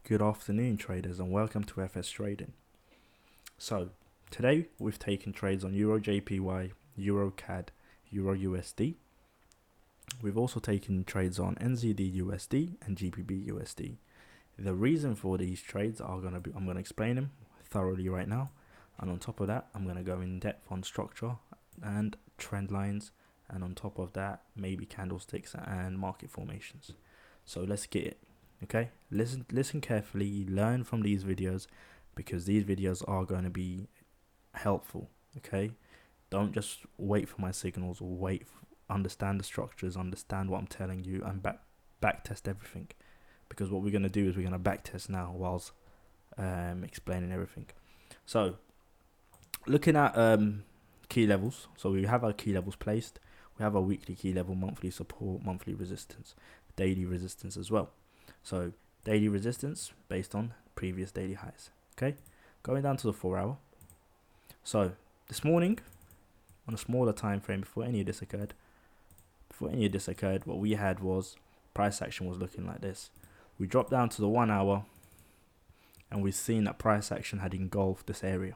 Good afternoon, traders, and welcome to FS Trading. So, today we've taken trades on Euro JPY, Euro CAD, Euro USD. We've also taken trades on NZD USD and GBP USD. The reason for these trades I'm going to explain them thoroughly right now, and on top of that, I'm going to go in depth on structure and trend lines, and on top of that, maybe candlesticks and market formations. So let's get it. Okay, listen carefully, learn from these videos, because these videos are going to be helpful. Okay, don't just wait for my signals or understand the structures, understand what I'm telling you, and back test everything, because what we're going to do is we're going to back test now whilst explaining everything. So looking at key levels, so we have our key levels placed, we have our weekly key level, monthly support, monthly resistance, daily resistance as well. So daily resistance based on previous daily highs. Okay, going down to the 4 hour. So this morning, on a smaller time frame, before any of this occurred, what we had was price action was looking like this. We dropped down to the 1 hour, and we've seen that price action had engulfed this area.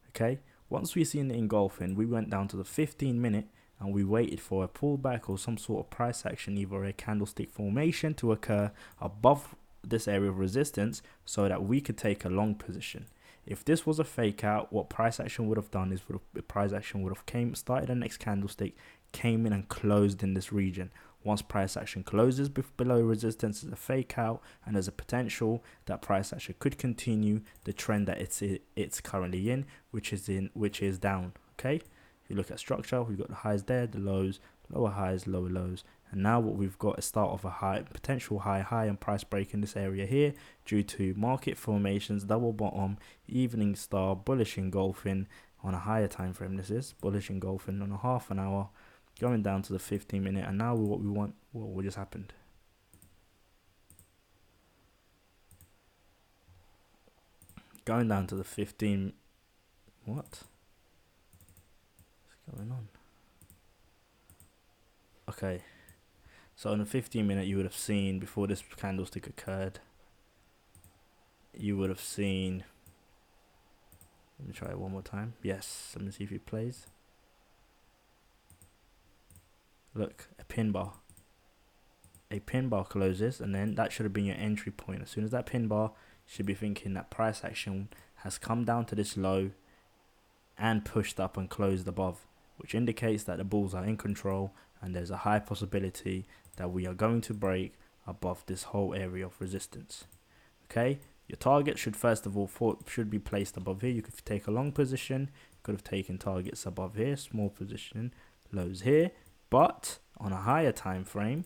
Okay, once we seen the engulfing, we went down to the 15-minute, and we waited for a pullback or some sort of price action, either a candlestick formation, to occur above this area of resistance so that we could take a long position. If this was a fake out, what price action would have done is price action would have started the next candlestick, came in and closed in this region. Once price action closes below resistance, is a fake out, and there's a potential that price action could continue the trend that it's currently in, which is down. Okay, you look at structure, we've got the highs there, the lows, lower highs, lower lows, and now what we've got is start of a potential high and price break in this area here due to market formations, double bottom, evening star, bullish engulfing on a higher time frame. This is bullish engulfing on a half an hour, going down to the 15-minute, and now what just happened? Going down to the 15. What's going on? Okay, so in the 15-minute, you would have seen, before this candlestick occurred, you would have seen, let me try it one more time. Yes, let me see if it plays. Look, a pin bar closes, and then that should have been your entry point. As soon as that pin bar, you should be thinking that price action has come down to this low and pushed up and closed above, which indicates that the bulls are in control, and there's a high possibility that we are going to break above this whole area of resistance. Okay, your target should first of all should be placed above here. You could take a long position, you could have taken targets above here, small position, lows here, but on a higher time frame,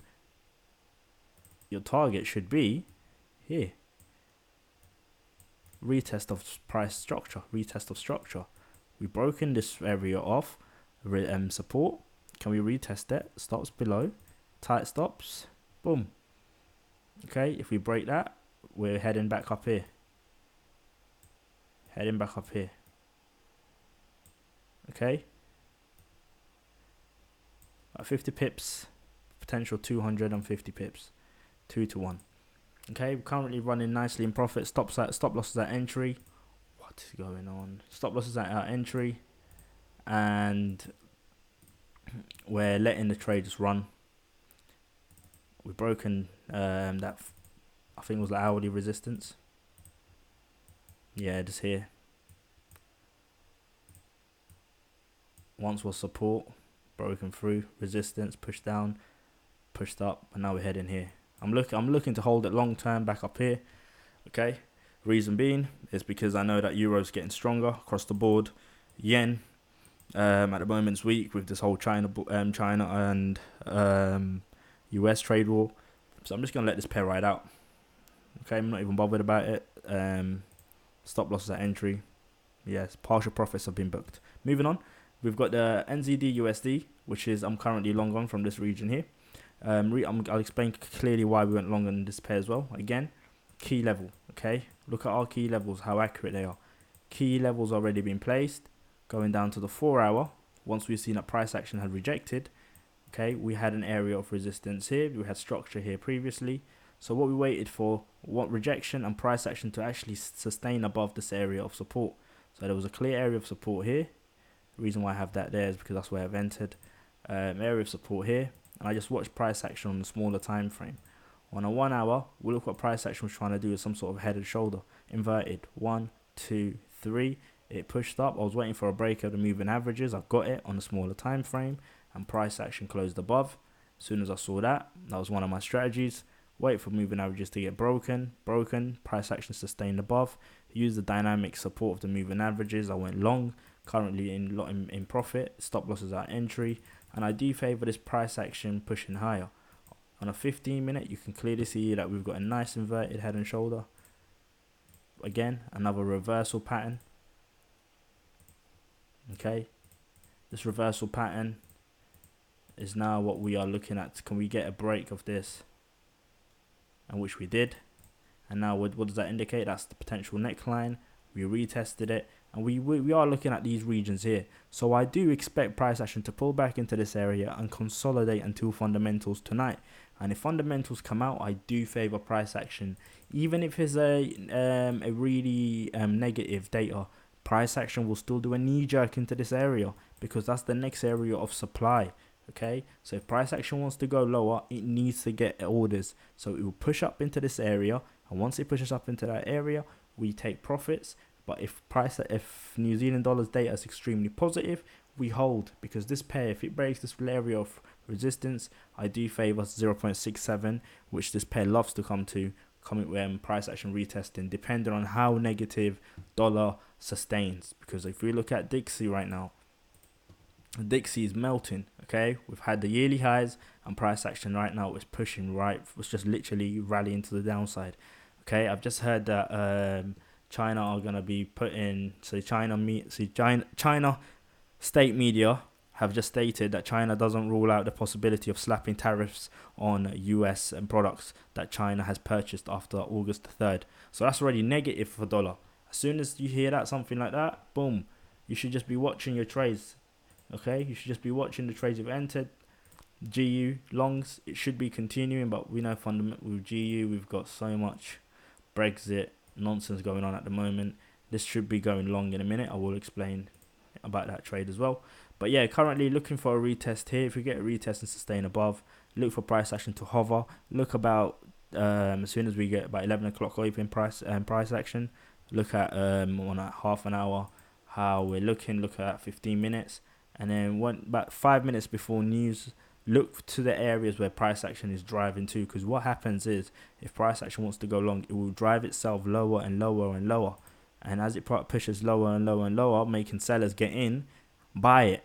your target should be here. Retest of price structure, We've broken this area off, support. Can we retest it? Stops below, tight stops, boom. Okay, if we break that, we're heading back up here. Okay, at 50 pips, potential 250 pips, 2 to 1. Okay, we're currently running nicely in profit. Stop losses at entry. What is going on? Stop losses at our entry, and we're letting the trade just run. We've broken that, I think it was the hourly resistance. Yeah, just here. Once was support, broken through, resistance, pushed down, pushed up, and now we're heading here. I'm looking to hold it long term back up here. Okay, reason being is because I know that Euro's getting stronger across the board. Yen at the moment's weak with this whole China and US trade war. So I'm just gonna let this pair ride out. Okay, I'm not even bothered about it. Stop losses at entry. Yes, partial profits have been booked. Moving on, we've got the NZD USD, which is I'm currently long on from this region here. I'll explain clearly why we went long on this pair as well. Again, key level. Okay, look at our key levels, how accurate they are. Key levels already been placed. Going down to the 4 hour, once we've seen that price action had rejected, okay, we had an area of resistance here. We had structure here previously. So what we waited for want rejection and price action to actually sustain above this area of support. So there was a clear area of support here. The reason why I have that there is because that's where I've entered. Area of support here, and I just watched price action on the smaller time frame. On a 1 hour, we'll look what price action was trying to do with some sort of head and shoulder. Inverted. 1, 2, 3. It pushed up. I was waiting for a break of the moving averages. I got it on a smaller time frame, and price action closed above. As soon as I saw that, that was one of my strategies. Wait for moving averages to get broken. Price action sustained above. Use the dynamic support of the moving averages. I went long. Currently in profit. Stop losses at entry. And I do favor this price action pushing higher. On a 15-minute, you can clearly see that we've got a nice inverted head and shoulder. Again, another reversal pattern. Okay. This reversal pattern is now what we are looking at. Can we get a break of this? And which we did. And now what does that indicate? That's the potential neckline. We retested it. And we are looking at these regions here. So I do expect price action to pull back into this area and consolidate until fundamentals tonight. And if fundamentals come out, I do favor price action. Even if it's a really negative data, price action will still do a knee jerk into this area because that's the next area of supply. Okay, so if price action wants to go lower, it needs to get orders. So it will push up into this area. And once it pushes up into that area, we take profits. But if New Zealand dollars data is extremely positive, we hold, because this pair, if it breaks this area of resistance, I do favor 0.67, which this pair loves to come when price action retesting, depending on how negative dollar sustains. Because if we look at Dixie right now, Dixie is melting. Okay, we've had the yearly highs, and price action right now is pushing was just literally rallying to the downside. Okay, I've just heard that China are going to be China state media have just stated that China doesn't rule out the possibility of slapping tariffs on US and products that China has purchased after August 3rd. So that's already negative for dollar. As soon as you hear that, something like that, boom, you should just be watching your trades. Okay, you should just be watching the trades you've entered. GU longs, it should be continuing, but we know fundamental with GU, we've got so much Brexit nonsense going on at the moment. This should be going long in a minute. I will explain about that trade as well. But yeah, currently looking for a retest here. If we get a retest and sustain above, look for price action to hover. Look about as soon as we get about 11 o'clock open price action. Look at on a half an hour how we're looking. Look at 15 minutes, and then about 5 minutes before news, look to the areas where price action is driving to, because what happens is if price action wants to go long, it will drive itself lower and lower and lower, and as it pushes lower and lower and lower, making sellers get in, buy it.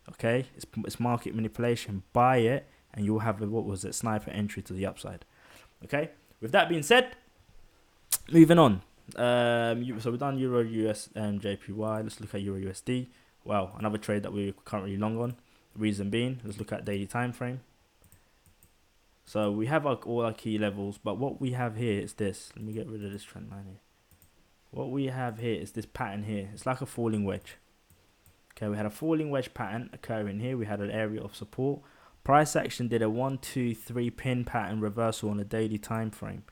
Okay, it's market manipulation. Buy it, and you'll have a sniper entry to the upside. Okay, with that being said, moving on. So we've done Euro US JPY. Let's look at Euro USD. Wow, another trade that we're currently long on. Reason being, let's look at daily time frame. So we have all our key levels, but what we have here is this. Let me get rid of this trend line here. What we have here is this pattern here. It's like a falling wedge. Okay, we had a falling wedge pattern occurring here. We had an area of support. Price action did a 1, 2, 3 pin pattern reversal on a daily time frame,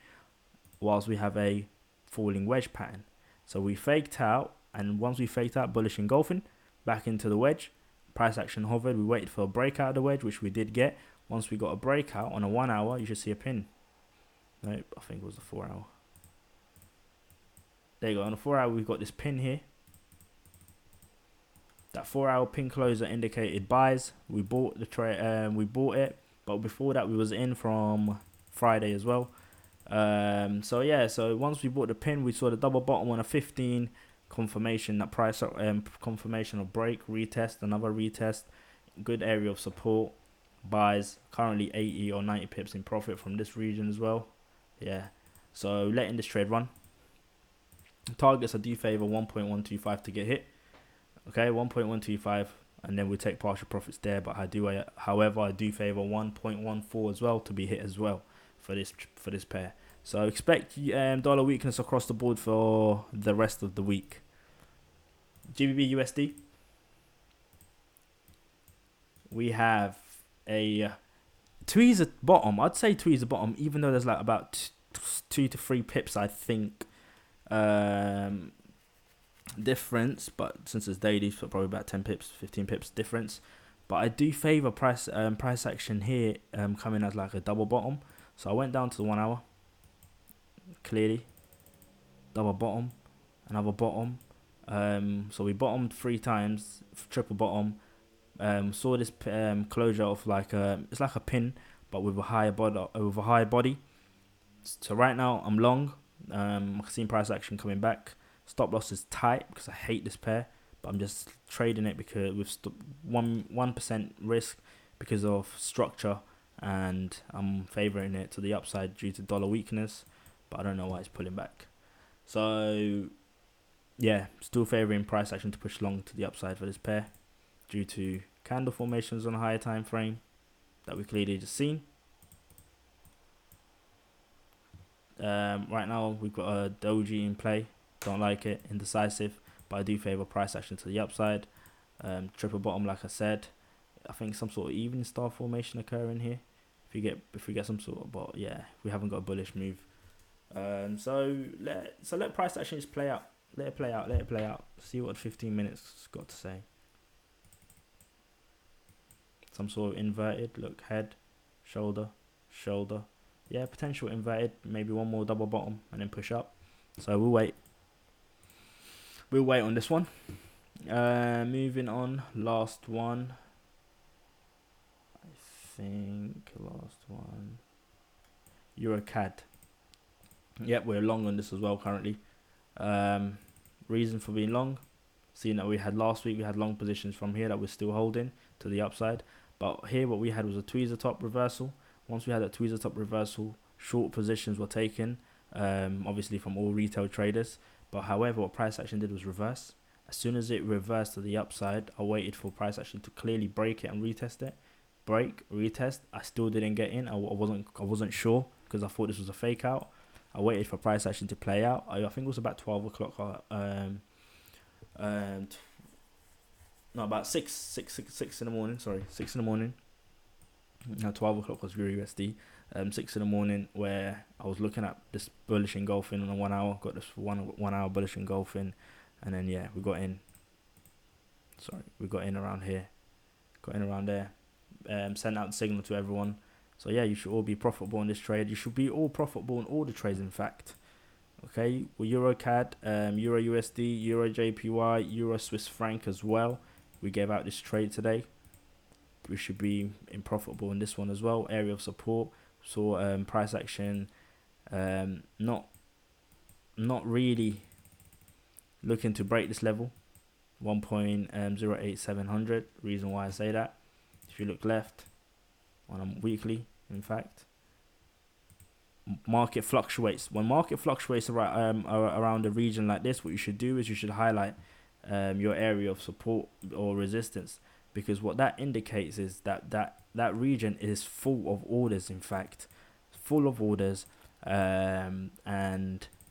whilst we have a falling wedge pattern. So we faked out, and once we faked out, bullish engulfing back into the wedge. Price action hovered. We waited for a breakout of the wedge, which we did get. Once we got a breakout on a 1 hour, you should see a pin. Nope, I think it was a 4 hour. There you go. On a 4 hour, we've got this pin here. That 4 hour pin closer indicated buys. We bought the trade. We bought it, but before that, we was in from Friday as well. So yeah. So once we bought the pin, we saw the double bottom on a 15. Confirmation that price confirmation of break, retest, another retest, good area of support, buys, currently 80 or 90 pips in profit from this region as well. Yeah, so letting this trade run. Targets I do favor 1.125 to get hit. Okay, 1.125, and then we take partial profits there, but however I do favor 1.14 as well to be hit as well for this pair. So expect dollar weakness across the board for the rest of the week. GBP USD. We have a tweezer bottom. I'd say tweezer bottom, even though there's like about 2 to 3 pips, I think, difference. But since it's daily, so probably about 10 pips, 15 pips difference. But I do favor price action here, coming as like a double bottom. So I went down to the 1 hour, clearly, double bottom, another bottom. So we bottomed 3 times, triple bottom. Saw this closure of like it's like a pin, but with a higher body. So right now I'm long. I've seen price action coming back. Stop loss is tight because I hate this pair, but I'm just trading it because with 1% risk because of structure, and I'm favoring it to the upside due to dollar weakness. But I don't know why it's pulling back. So yeah, still favoring price action to push long to the upside for this pair due to candle formations on a higher time frame that we clearly just seen. Right now we've got a doji in play. Don't like it, indecisive, but I do favor price action to the upside. Triple bottom, like I said. I think some sort of evening star formation occurring here. If we get some sort of, but yeah, we haven't got a bullish move. So let price action just play out. Let it play out. See what 15 minutes got to say. Some sort of inverted. Look, head, shoulder, shoulder. Yeah, potential inverted. Maybe one more double bottom and then push up. So we'll wait. We'll wait on this one. Moving on. Last one. I think last one. EuroCAD. Yep, we're long on this as well currently. Reason for being long, seeing that we had last week, we had long positions from here that we're still holding to the upside. But here what we had was a tweezer top reversal. Once we had a tweezer top reversal, short positions were taken, obviously from all retail traders. But however, what price action did was reverse. As soon as it reversed to the upside, I waited for price action to clearly break it and retest it. Break, retest. I still didn't get in. I wasn't sure because I thought this was a fake out. I waited for price action to play out. I think it was about 12 o'clock. No, about 6 in the morning. Sorry, 6 in the morning. Now 12 o'clock was Euro USD. 6 in the morning, where I was looking at this bullish engulfing on a 1 hour. Got this 1 hour bullish engulfing, and then yeah, we got in. Sorry, we got in around here. Got in around there. Sent out the signal to everyone. So yeah, you should all be profitable in this trade. You should be all profitable in all the trades, in fact. Okay, well, EuroCAD, Euro USD, Euro JPY, Euro Swiss franc as well. We gave out this trade today. We should be profitable in this one as well. Area of support. So price action, not really looking to break this level, 1.08700. Reason why I say that, if you look left on a weekly, in fact, market fluctuates. When market fluctuates around a region like this, what you should do is you should highlight your area of support or resistance, because what that indicates is that region is full of orders, in fact, full of orders, and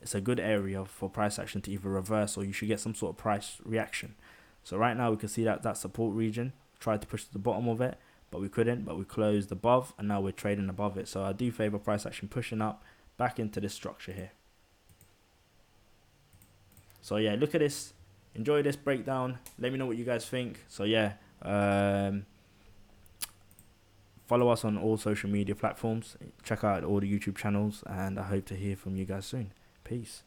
it's a good area for price action to either reverse or you should get some sort of price reaction. So right now we can see that support region, tried to push to the bottom of it, but we couldn't, but we closed above, and now we're trading above it. So I do favor price action pushing up back into this structure here. So yeah, look at this, enjoy this breakdown, let me know what you guys think. So yeah, follow us on all social media platforms, check out all the YouTube channels, and I hope to hear from you guys soon. Peace.